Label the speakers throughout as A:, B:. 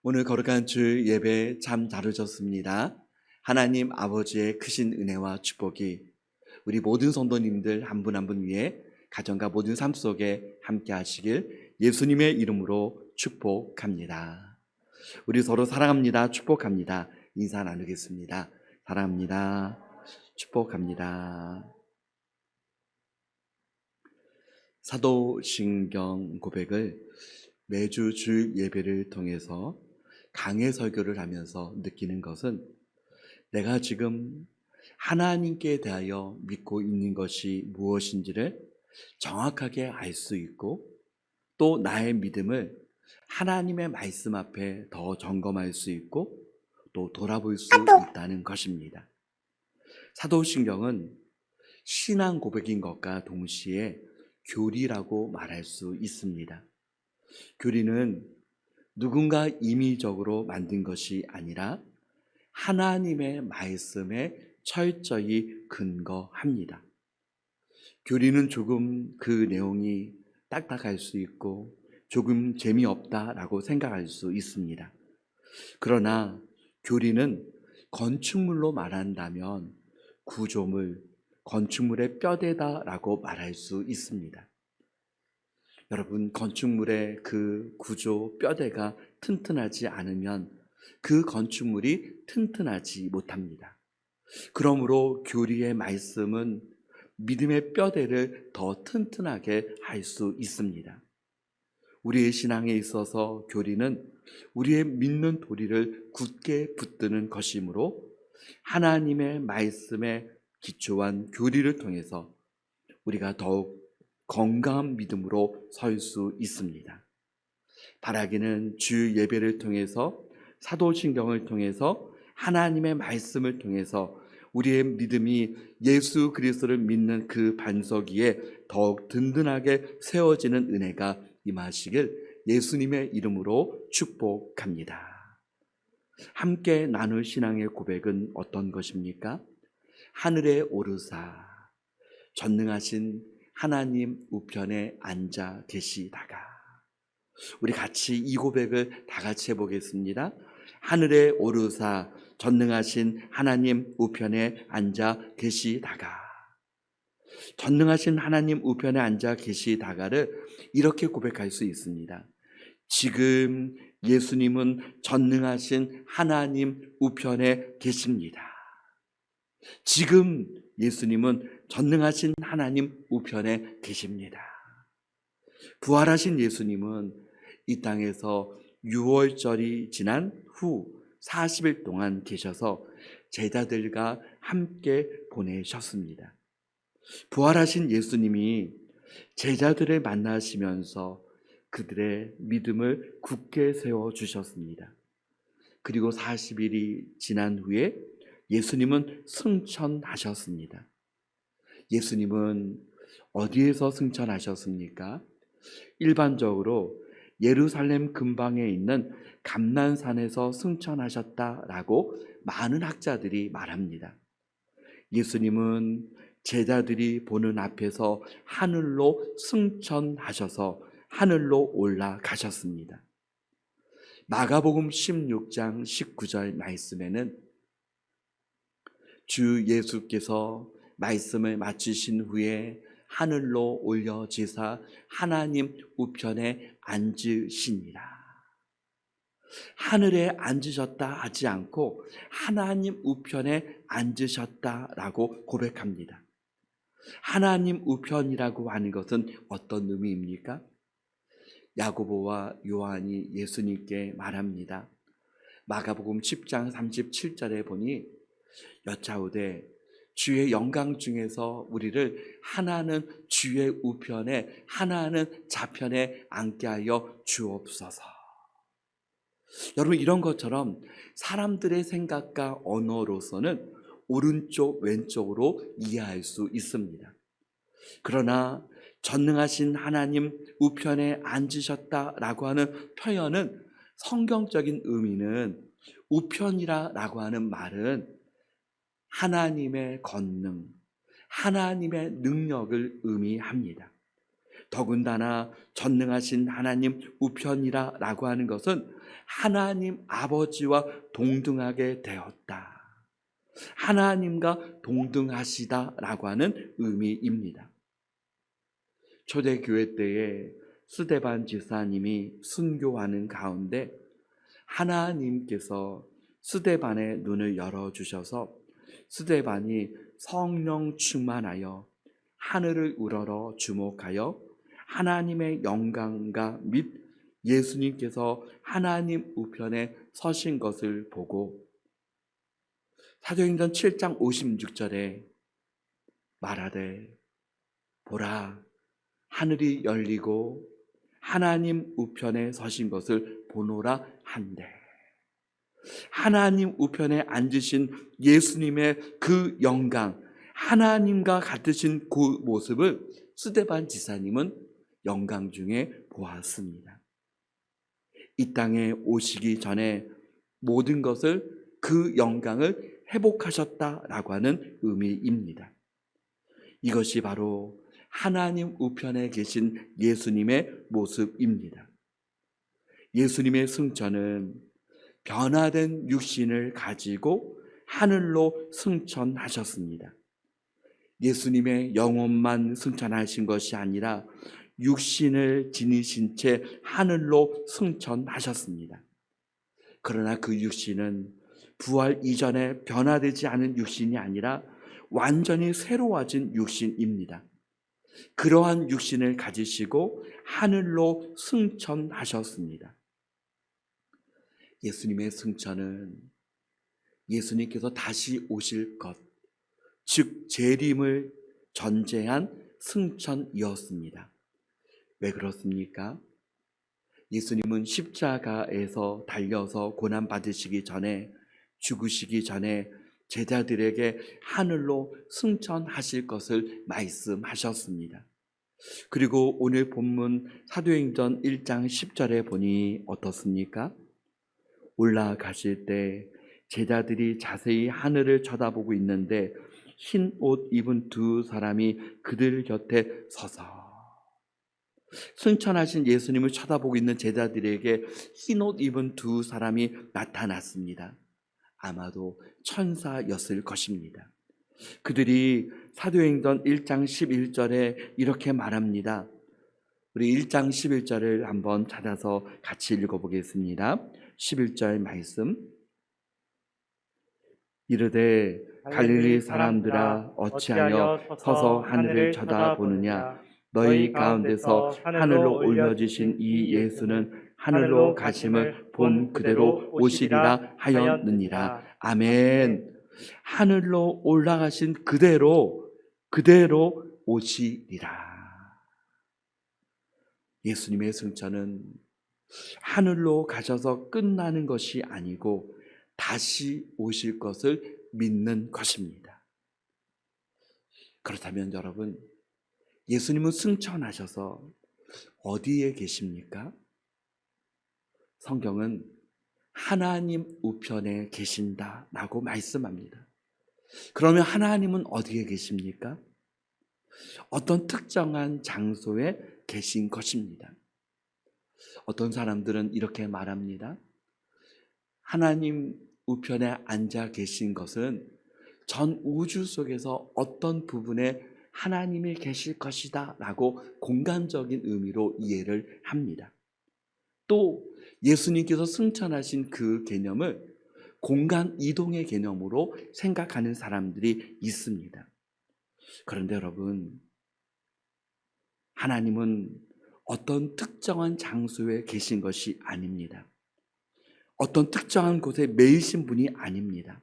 A: 오늘 거룩한 주 예배 참 잘 오셨습니다. 하나님 아버지의 크신 은혜와 축복이 우리 모든 성도님들 한 분 한 분 위에 가정과 모든 삶 속에 함께 하시길 예수님의 이름으로 축복합니다. 우리 서로 사랑합니다. 축복합니다. 인사 나누겠습니다. 사랑합니다. 축복합니다. 사도신경 고백을 매주 주 예배를 통해서 강해 설교를 하면서 느끼는 것은 내가 지금 하나님께 대하여 믿고 있는 것이 무엇인지를 정확하게 알 수 있고, 또 나의 믿음을 하나님의 말씀 앞에 더 점검할 수 있고 또 돌아볼 수 있다는 것입니다. 사도신경은 신앙 고백인 것과 동시에 교리라고 말할 수 있습니다. 교리는 누군가 임의적으로 만든 것이 아니라 하나님의 말씀에 철저히 근거합니다. 교리는 조금 그 내용이 딱딱할 수 있고 조금 재미없다라고 생각할 수 있습니다. 그러나 교리는 건축물로 말한다면 구조물, 건축물의 뼈대다라고 말할 수 있습니다. 여러분, 건축물의 그 구조, 뼈대가 튼튼하지 않으면 그 건축물이 튼튼하지 못합니다. 그러므로 교리의 말씀은 믿음의 뼈대를 더 튼튼하게 할 수 있습니다. 우리의 신앙에 있어서 교리는 우리의 믿는 도리를 굳게 붙드는 것이므로 하나님의 말씀에 기초한 교리를 통해서 우리가 더욱 건강한 믿음으로 설 수 있습니다. 바라기는 주 예배를 통해서, 사도신경을 통해서, 하나님의 말씀을 통해서 우리의 믿음이 예수 그리스도를 믿는 그 반석 위에 더욱 든든하게 세워지는 은혜가 임하시길 예수님의 이름으로 축복합니다. 함께 나눌 신앙의 고백은 어떤 것입니까? 하늘에 오르사 전능하신 하나님 우편에 앉아 계시다가. 우리 같이 이 고백을 다 같이 해보겠습니다. 하늘에 오르사 전능하신 하나님 우편에 앉아 계시다가. 전능하신 하나님 우편에 앉아 계시다가를 이렇게 고백할 수 있습니다. 지금 예수님은 전능하신 하나님 우편에 계십니다. 지금 예수님은 전능하신 하나님 우편에 계십니다. 부활하신 예수님은 이 땅에서 유월절이 지난 후 40일 동안 계셔서 제자들과 함께 보내셨습니다. 부활하신 예수님이 제자들을 만나시면서 그들의 믿음을 굳게 세워주셨습니다. 그리고 40일이 지난 후에 예수님은 승천하셨습니다. 예수님은 어디에서 승천하셨습니까? 일반적으로 예루살렘 근방에 있는 감난산에서 승천하셨다라고 많은 학자들이 말합니다. 예수님은 제자들이 보는 앞에서 하늘로 승천하셔서 하늘로 올라가셨습니다. 마가복음 16장 19절 말씀에는 주 예수께서 말씀을 마치신 후에 하늘로 올려지사 하나님 우편에 앉으시니라. 하늘에 앉으셨다 하지 않고 하나님 우편에 앉으셨다라고 고백합니다. 하나님 우편이라고 하는 것은 어떤 의미입니까? 야고보와 요한이 예수님께 말합니다. 마가복음 10장 37절에 보니 여차오되 주의 영광 중에서 우리를 하나는 주의 우편에 하나는 좌편에 앉게 하여 주옵소서. 여러분, 이런 것처럼 사람들의 생각과 언어로서는 오른쪽 왼쪽으로 이해할 수 있습니다. 그러나 전능하신 하나님 우편에 앉으셨다라고 하는 표현은, 성경적인 의미는 우편이라고 하는 말은 하나님의 권능, 하나님의 능력을 의미합니다. 더군다나 전능하신 하나님 우편이라 라고 하는 것은 하나님 아버지와 동등하게 되었다. 하나님과 동등하시다 라고 하는 의미입니다. 초대교회 때에 스데반 지사님이 순교하는 가운데 하나님께서 스데반의 눈을 열어주셔서 스데반이 성령 충만하여 하늘을 우러러 주목하여 하나님의 영광과 및 예수님께서 하나님 우편에 서신 것을 보고 사도행전 7장 56절에 말하되 보라 하늘이 열리고 하나님 우편에 서신 것을 보노라 한대. 하나님 우편에 앉으신 예수님의 그 영광, 하나님과 같으신 그 모습을 스데반 지사님은 영광 중에 보았습니다. 이 땅에 오시기 전에 모든 것을 그 영광을 회복하셨다라고 하는 의미입니다. 이것이 바로 하나님 우편에 계신 예수님의 모습입니다. 예수님의 승천은 변화된 육신을 가지고 하늘로 승천하셨습니다. 예수님의 영혼만 승천하신 것이 아니라 육신을 지니신 채 하늘로 승천하셨습니다. 그러나 그 육신은 부활 이전에 변화되지 않은 육신이 아니라 완전히 새로워진 육신입니다. 그러한 육신을 가지시고 하늘로 승천하셨습니다. 예수님의 승천은 예수님께서 다시 오실 것, 즉 재림을 전제한 승천이었습니다. 왜 그렇습니까? 예수님은 십자가에서 달려서 고난받으시기 전에, 죽으시기 전에 제자들에게 하늘로 승천하실 것을 말씀하셨습니다. 그리고 오늘 본문 사도행전 1장 10절에 보니 어떻습니까? 올라가실 때 제자들이 자세히 하늘을 쳐다보고 있는데 흰 옷 입은 두 사람이 그들 곁에 서서, 승천하신 예수님을 쳐다보고 있는 제자들에게 흰 옷 입은 두 사람이 나타났습니다. 아마도 천사였을 것입니다. 그들이 사도행전 1장 11절에 이렇게 말합니다. 우리 1장 11절을 한번 찾아서 같이 읽어보겠습니다. 11절 말씀. 이르되 갈릴리 사람들아 어찌하여 서서 하늘을 쳐다보느냐. 너희 가운데서 하늘로 올려주신 이 예수는 하늘로 가심을 본 그대로 오시리라 하였느니라. 아멘. 하늘로 올라가신 그대로 오시리라. 예수님의 승천은 하늘로 가셔서 끝나는 것이 아니고 다시 오실 것을 믿는 것입니다. 그렇다면 여러분, 예수님은 승천하셔서 어디에 계십니까? 성경은 하나님 우편에 계신다라고 말씀합니다. 그러면 하나님은 어디에 계십니까? 어떤 특정한 장소에 계신 것입니다. 어떤 사람들은 이렇게 말합니다. 하나님 우편에 앉아 계신 것은 전 우주 속에서 어떤 부분에 하나님이 계실 것이다 라고 공간적인 의미로 이해를 합니다. 또 예수님께서 승천하신 그 개념을 공간 이동의 개념으로 생각하는 사람들이 있습니다. 그런데 여러분, 하나님은 어떤 특정한 장소에 계신 것이 아닙니다. 어떤 특정한 곳에 매이신 분이 아닙니다.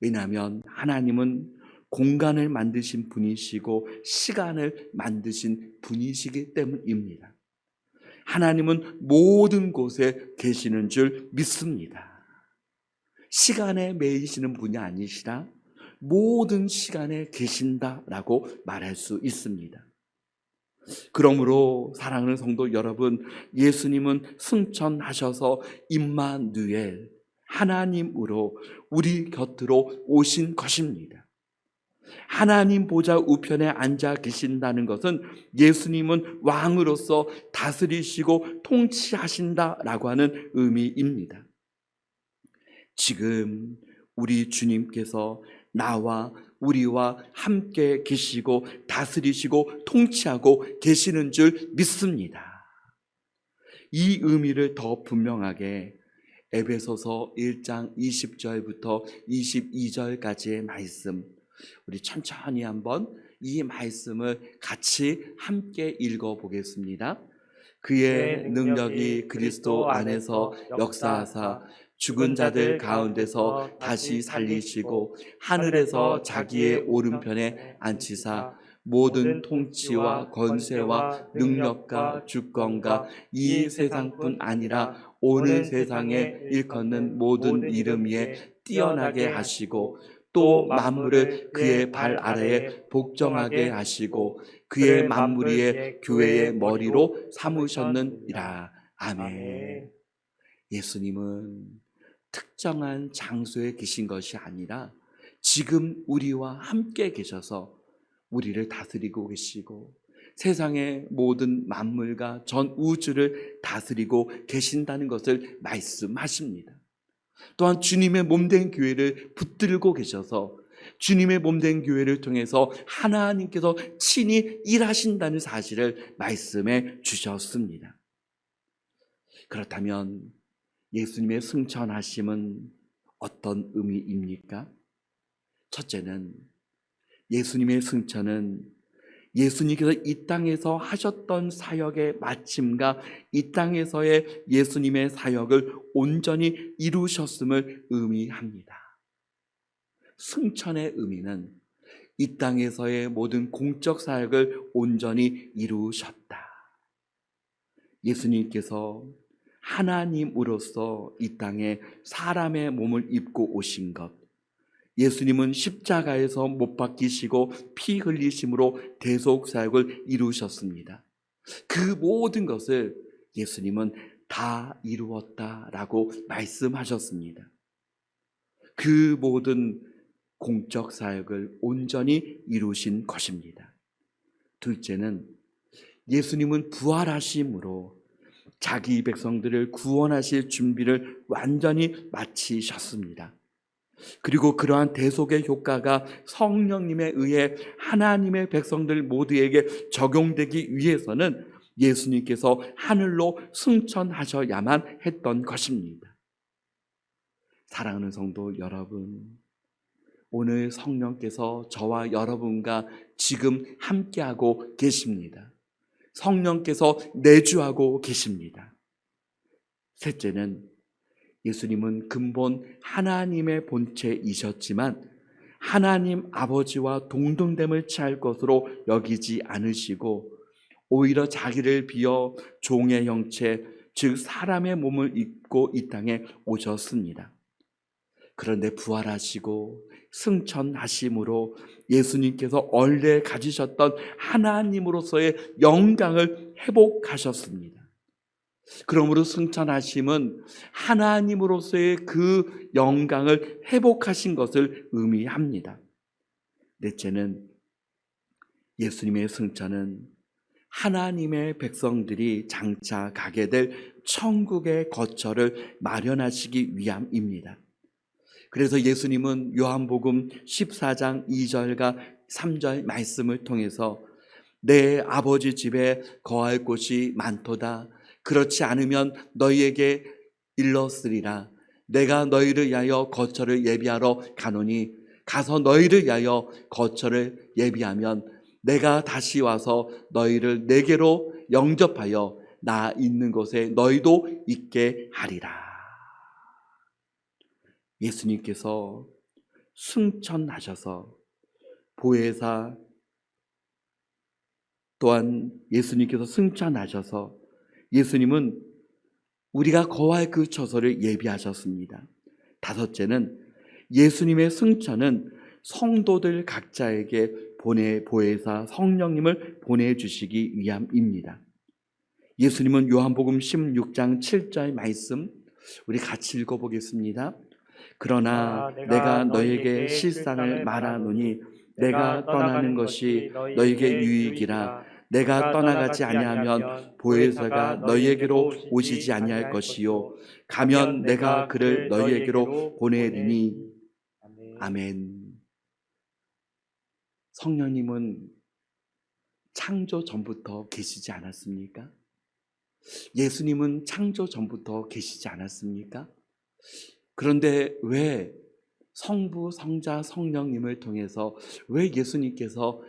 A: 왜냐하면 하나님은 공간을 만드신 분이시고 시간을 만드신 분이시기 때문입니다. 하나님은 모든 곳에 계시는 줄 믿습니다. 시간에 매이시는 분이 아니시라 모든 시간에 계신다라고 말할 수 있습니다. 그러므로 사랑하는 성도 여러분, 예수님은 승천하셔서 임마누엘, 하나님으로 우리 곁으로 오신 것입니다. 하나님 보좌 우편에 앉아 계신다는 것은 예수님은 왕으로서 다스리시고 통치하신다라고 하는 의미입니다. 지금 우리 주님께서 나와 우리와 함께 계시고 다스리시고 통치하고 계시는 줄 믿습니다. 이 의미를 더 분명하게 에베소서 1장 20절부터 22절까지의 말씀, 우리 천천히 한번 이 말씀을 같이 함께 읽어보겠습니다. 그의 능력이 그리스도 안에서 역사하사 죽은 자들 가운데서 다시 살리시고 하늘에서 자기의 오른편에 앉히사 모든 통치와 권세와 능력과 주권과 이 세상뿐 아니라 오늘 세상에 일컫는 모든 이름 위에 뛰어나게 하시고 또 만물을 그의 발 아래에 복종하게 하시고 그의 만물 위에 교회의 머리로 삼으셨느니라. 아멘. 예수님은 특정한 장소에 계신 것이 아니라 지금 우리와 함께 계셔서 우리를 다스리고 계시고 세상의 모든 만물과 전 우주를 다스리고 계신다는 것을 말씀하십니다. 또한 주님의 몸된 교회를 붙들고 계셔서 주님의 몸된 교회를 통해서 하나님께서 친히 일하신다는 사실을 말씀해 주셨습니다. 그렇다면 예수님의 승천하심은 어떤 의미입니까? 첫째는 예수님의 승천은 예수님께서 이 땅에서 하셨던 사역의 마침과 이 땅에서의 예수님의 사역을 온전히 이루셨음을 의미합니다. 승천의 의미는 이 땅에서의 모든 공적 사역을 온전히 이루셨다. 예수님께서 하나님으로서 이 땅에 사람의 몸을 입고 오신 것, 예수님은 십자가에서 못 박히시고 피 흘리심으로 대속 사역을 이루셨습니다. 그 모든 것을 예수님은 다 이루었다라고 말씀하셨습니다. 그 모든 공적 사역을 온전히 이루신 것입니다. 둘째는 예수님은 부활하심으로 자기 백성들을 구원하실 준비를 완전히 마치셨습니다. 그리고 그러한 대속의 효과가 성령님에 의해 하나님의 백성들 모두에게 적용되기 위해서는 예수님께서 하늘로 승천하셔야만 했던 것입니다. 사랑하는 성도 여러분, 오늘 성령께서 저와 여러분과 지금 함께하고 계십니다. 성령께서 내주하고 계십니다. 셋째는 예수님은 근본 하나님의 본체이셨지만 하나님 아버지와 동등됨을 취할 것으로 여기지 않으시고 오히려 자기를 비어 종의 형체, 즉 사람의 몸을 입고 이 땅에 오셨습니다. 그런데 부활하시고 승천하심으로 예수님께서 원래 가지셨던 하나님으로서의 영광을 회복하셨습니다. 그러므로 승천하심은 하나님으로서의 그 영광을 회복하신 것을 의미합니다. 넷째는 예수님의 승천은 하나님의 백성들이 장차 가게 될 천국의 거처를 마련하시기 위함입니다. 그래서 예수님은 요한복음 14장 2절과 3절 말씀을 통해서 내 아버지 집에 거할 곳이 많도다. 그렇지 않으면 너희에게 일렀으리라. 내가 너희를 위하여 거처를 예비하러 가노니 가서 너희를 위하여 거처를 예비하면 내가 다시 와서 너희를 내게로 영접하여 나 있는 곳에 너희도 있게 하리라. 예수님께서 승천하셔서 보혜사 또한 예수님께서 승천하셔서 예수님은 우리가 거할 그 처소를 예비하셨습니다. 다섯째는 예수님의 승천은 성도들 각자에게 보혜사 성령님을 보내주시기 위함입니다. 예수님은 요한복음 16장 7절 말씀 우리 같이 읽어보겠습니다. 그러나 내가 너에게 실상을 말하노니 내가 떠나는 것이 너에게 유익이라. 내가 떠나가지 아니하면 보혜사가 너희에게로 오시지 아니할 것이요 가면 내가 그를 너희에게로 보내리니. 아멘. 성령님은 창조 전부터 계시지 않았습니까? 예수님은 창조 전부터 계시지 않았습니까? 그런데 왜 성부, 성자, 성령님을 통해서 왜 예수님께서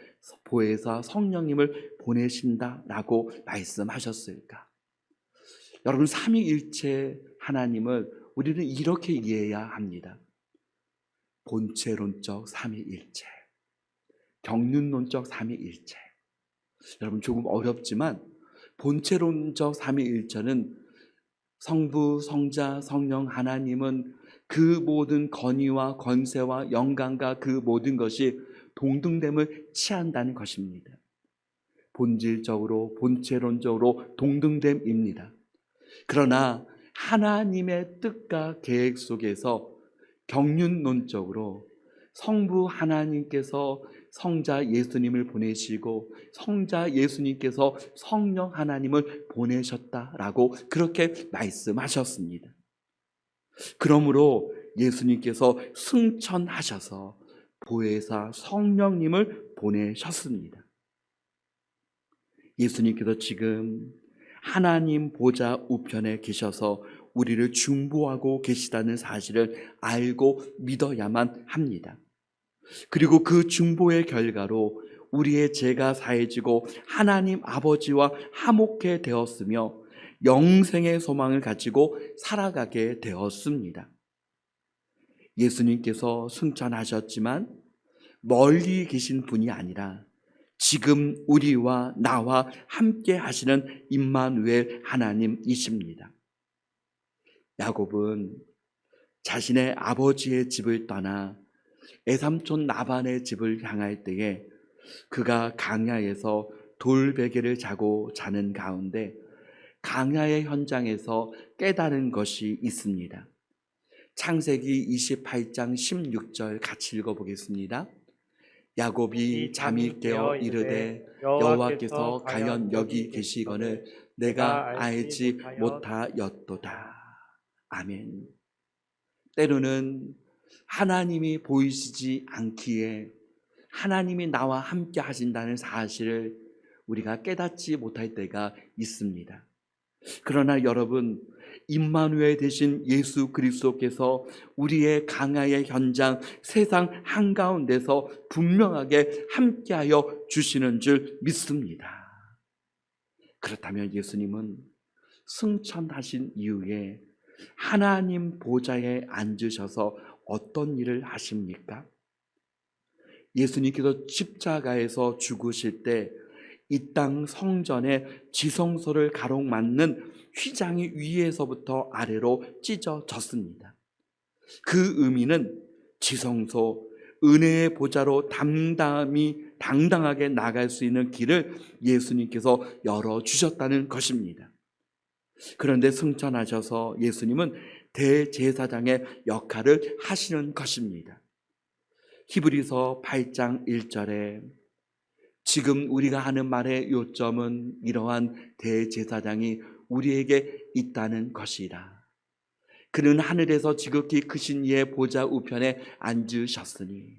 A: 보혜사 성령님을 보내신다라고 말씀하셨을까? 여러분, 삼위일체 하나님을 우리는 이렇게 이해해야 합니다. 본체론적 삼위일체, 경륜론적 삼위일체. 여러분, 조금 어렵지만 본체론적 삼위일체는 성부, 성자, 성령 하나님은 그 모든 권위와 권세와 영광과 그 모든 것이 동등됨을 취한다는 것입니다. 본질적으로, 본체론적으로 동등됨입니다. 그러나 하나님의 뜻과 계획 속에서 경륜론적으로 성부 하나님께서 성자 예수님을 보내시고 성자 예수님께서 성령 하나님을 보내셨다라고 그렇게 말씀하셨습니다. 그러므로 예수님께서 승천하셔서 보혜사 성령님을 보내셨습니다. 예수님께서 지금 하나님 보좌 우편에 계셔서 우리를 중보하고 계시다는 사실을 알고 믿어야만 합니다. 그리고 그 중보의 결과로 우리의 죄가 사해지고 하나님 아버지와 화목해 되었으며 영생의 소망을 가지고 살아가게 되었습니다. 예수님께서 승천하셨지만 멀리 계신 분이 아니라 지금 우리와 나와 함께 하시는 임마누엘 하나님이십니다. 야곱은 자신의 아버지의 집을 떠나 애삼촌 라반의 집을 향할 때에 그가 강야에서 돌베개를 자고 자는 가운데 강야의 현장에서 깨달은 것이 있습니다. 창세기 28장 16절 같이 읽어보겠습니다. 야곱이 잠이 깨어 이르되 여호와께서 과연 여기 계시거늘 내가 알지 못하였도다. 아멘. 때로는 하나님이 보이시지 않기에 하나님이 나와 함께 하신다는 사실을 우리가 깨닫지 못할 때가 있습니다. 그러나 여러분, 임마누엘 되신 예수 그리스도께서 우리의 강야의 현장 세상 한가운데서 분명하게 함께하여 주시는 줄 믿습니다. 그렇다면 예수님은 승천하신 이후에 하나님 보좌에 앉으셔서 어떤 일을 하십니까? 예수님께서 십자가에서 죽으실 때 이 땅 성전의 지성소를 가로막는 휘장이 위에서부터 아래로 찢어졌습니다. 그 의미는 지성소, 은혜의 보좌로 당당하게 나갈 수 있는 길을 예수님께서 열어주셨다는 것입니다. 그런데 승천하셔서 예수님은 대제사장의 역할을 하시는 것입니다. 히브리서 8장 1절에 지금 우리가 하는 말의 요점은 이러한 대제사장이 우리에게 있다는 것이라. 그는 하늘에서 지극히 크신 이의 보좌 우편에 앉으셨으니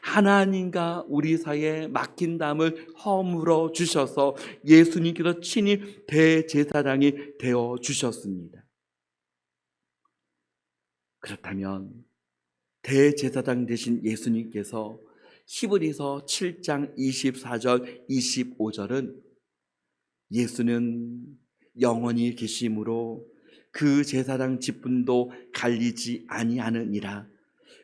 A: 하나님과 우리 사이에 막힌 담을 허물어 주셔서 예수님께서 친히 대제사장이 되어 주셨습니다. 그렇다면 대제사장 되신 예수님께서 히브리서 7장 24절 25절은 예수는 영원히 계심으로 그 제사장 직분도 갈리지 아니하느니라.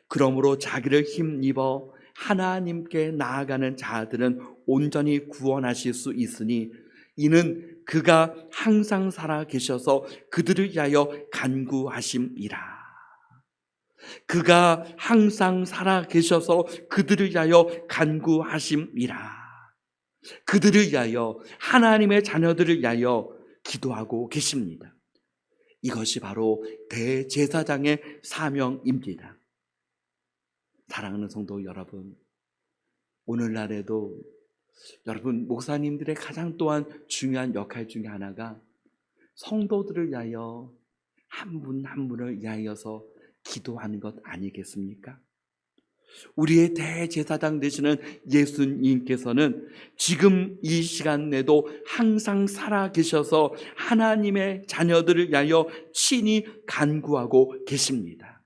A: 그러므로 자기를 힘입어 하나님께 나아가는 자들은 온전히 구원하실 수 있으니 이는 그가 항상 살아 계셔서 그들을 위하여 간구하심이라. 그가 항상 살아 계셔서 그들을 위하여 간구하심이라. 그들을 위하여, 하나님의 자녀들을 위하여 기도하고 계십니다. 이것이 바로 대제사장의 사명입니다. 사랑하는 성도 여러분, 오늘날에도 여러분, 목사님들의 가장 또한 중요한 역할 중에 하나가 성도들을 위하여 한 분 한 분을 위하여서 기도하는 것 아니겠습니까? 우리의 대제사장 되시는 예수님께서는 지금 이 시간 내도 항상 살아 계셔서 하나님의 자녀들을 위하여 친히 간구하고 계십니다.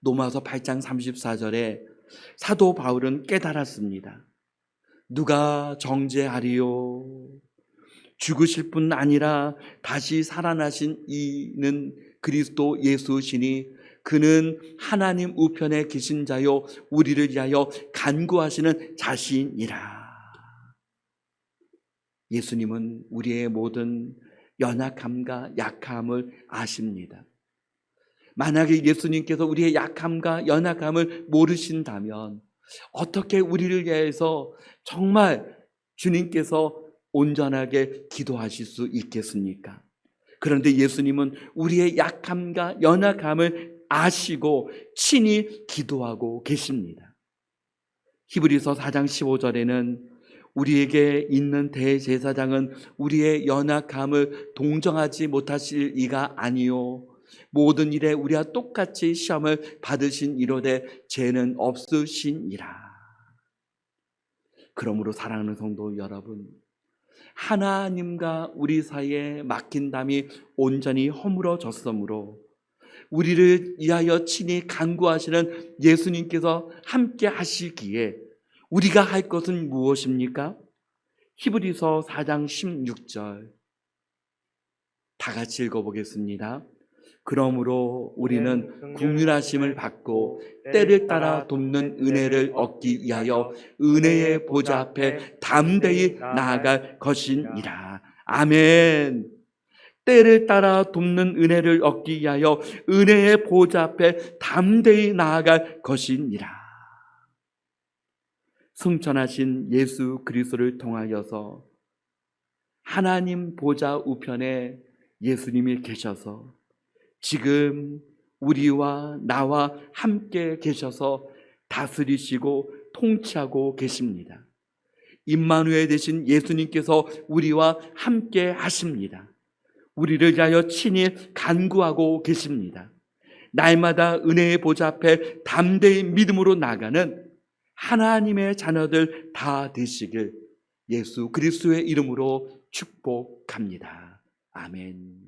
A: 로마서 8장 34절에 사도 바울은 깨달았습니다. 누가 정죄하리요? 죽으실 뿐 아니라 다시 살아나신 이는 그리스도 예수시니 그는 하나님 우편에 계신 자요 우리를 위하여 간구하시는 자신이라. 예수님은 우리의 모든 연약함과 약함을 아십니다. 만약에 예수님께서 우리의 약함과 연약함을 모르신다면 어떻게 우리를 위해서 정말 주님께서 온전하게 기도하실 수 있겠습니까? 그런데 예수님은 우리의 약함과 연약함을 아시고 친히 기도하고 계십니다. 히브리서 4장 15절에는 우리에게 있는 대제사장은 우리의 연약함을 동정하지 못하실 이가 아니요 모든 일에 우리와 똑같이 시험을 받으신 이로되 죄는 없으시니라. 그러므로 사랑하는 성도 여러분, 하나님과 우리 사이에 막힌 담이 온전히 허물어졌으므로 우리를 위하여 친히 간구하시는 예수님께서 함께 하시기에 우리가 할 것은 무엇입니까? 히브리서 4장 16절 다 같이 읽어보겠습니다. 그러므로 우리는 긍휼하심을 받고 때를 따라 돕는 은혜를 얻기 위하여 은혜의 보좌 앞에 담대히 나아갈 것이니라. 아멘. 때를 따라 돕는 은혜를 얻기 위하여 은혜의 보좌 앞에 담대히 나아갈 것이니라. 승천하신 예수 그리스도를 통하여서 하나님 보좌 우편에 예수님이 계셔서 지금 우리와 나와 함께 계셔서 다스리시고 통치하고 계십니다. 임마누엘 되신 예수님께서 우리와 함께 하십니다. 우리를 위하여 친히 간구하고 계십니다. 날마다 은혜의 보좌 앞에 담대히 믿음으로 나가는 하나님의 자녀들 다 되시길 예수 그리스도의 이름으로 축복합니다. 아멘.